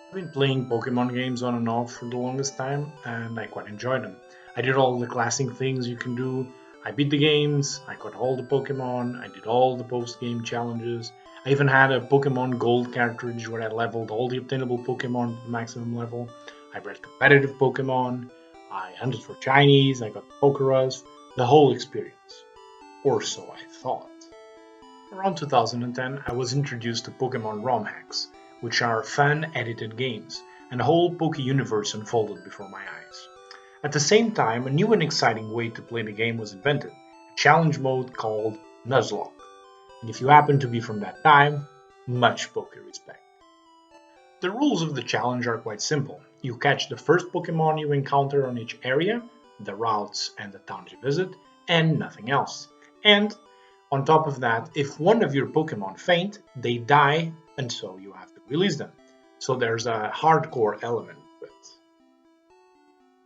I've been playing Pokemon games on and off for the longest time, and I quite enjoy them. I did all the classic things you can do. I beat the games, I caught all the Pokemon, I did all the post-game challenges. I even had a Pokemon Gold cartridge where I leveled all the obtainable Pokemon to the maximum level. I bred competitive Pokemon, I hunted for Chinese, I got Pokeras, the whole experience. Or so I thought. Around 2010, I was introduced to Pokemon ROM hacks, which are fan edited games, and a whole Poke universe unfolded before my eyes. At the same time, a new and exciting way to play the game was invented, a challenge mode called Nuzlocke. And if you happen to be from that time, much Poke respect. The rules of the challenge are quite simple. You catch the first Pokemon you encounter on each area, the routes and the towns you visit, and nothing else. And on top of that, if one of your Pokemon faint, they die, and so you have to release them. So there's a hardcore element to it.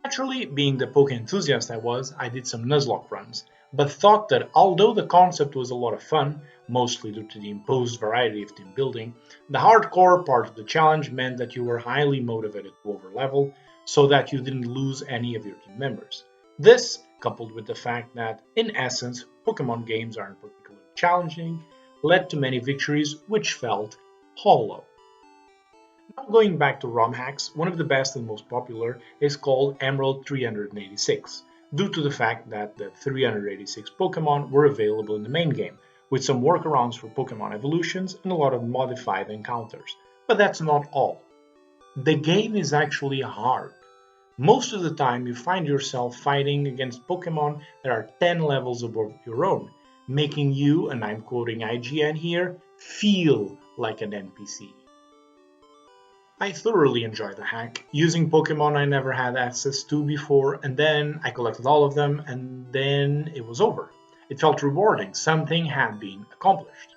Naturally, being the Poke enthusiast I was, I did some Nuzlocke runs, but thought that although the concept was a lot of fun, mostly due to the imposed variety of team building, the hardcore part of the challenge meant that you were highly motivated to overlevel so that you didn't lose any of your team members. This, coupled with the fact that, in essence, Pokemon games aren't particularly challenging, led to many victories which felt hollow. Now going back to ROM hacks, one of the best and most popular is called Emerald 386, due to the fact that the 386 Pokemon were available in the main game, with some workarounds for Pokemon evolutions and a lot of modified encounters. But that's not all. The game is actually hard. Most of the time you find yourself fighting against Pokemon that are 10 levels above your own, making you, and I'm quoting IGN here, feel like an NPC. I thoroughly enjoy the hack, using Pokemon I never had access to before, and then I collected all of them, and then it was over. It felt rewarding, something had been accomplished.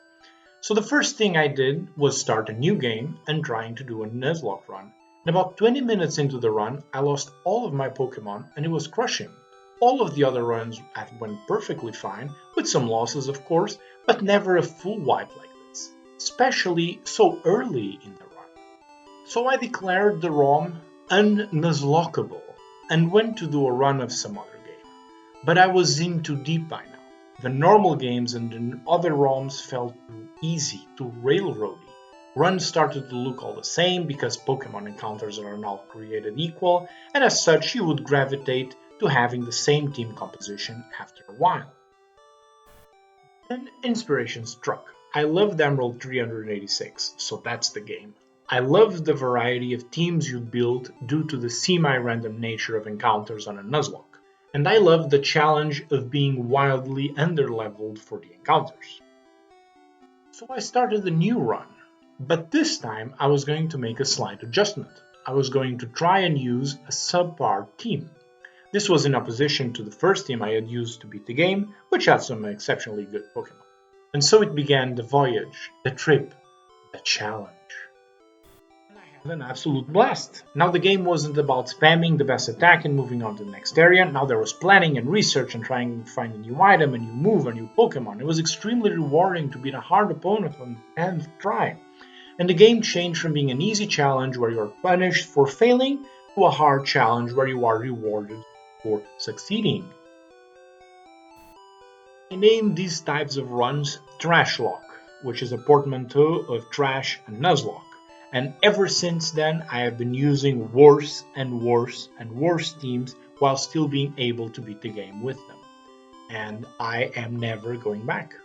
So the first thing I did was start a new game and trying to do a Nuzlocke run. And about 20 minutes into the run, I lost all of my Pokemon and it was crushing. All of the other runs went perfectly fine, with some losses of course, but never a full wipe like this, especially so early in the run. So I declared the ROM unnuzlockable and went to do a run of some other game. But I was in too deep by now. The normal games and the other ROMs felt too easy, too railroady. Runs started to look all the same because Pokemon encounters are now created equal, and as such you would gravitate to having the same team composition after a while. Then inspiration struck. I loved Emerald 386, so that's the game. I loved the variety of teams you build due to the semi-random nature of encounters on a Nuzlocke, and I loved the challenge of being wildly underleveled for the encounters. So I started a new run, but this time I was going to make a slight adjustment. I was going to try and use a subpar team. This was in opposition to the first team I had used to beat the game, which had some exceptionally good Pokemon. And so it began the voyage, the trip, the challenge. And I had an absolute blast. Now the game wasn't about spamming the best attack and moving on to the next area. Now there was planning and research and trying to find a new item, a new move, a new Pokemon. It was extremely rewarding to beat a hard opponent on the 10th try. And the game changed from being an easy challenge where you are punished for failing to a hard challenge where you are rewarded for succeeding. I named these types of runs Trashlock, which is a portmanteau of trash and nuzlocke. And ever since then, I have been using worse and worse and worse teams while still being able to beat the game with them. And I am never going back.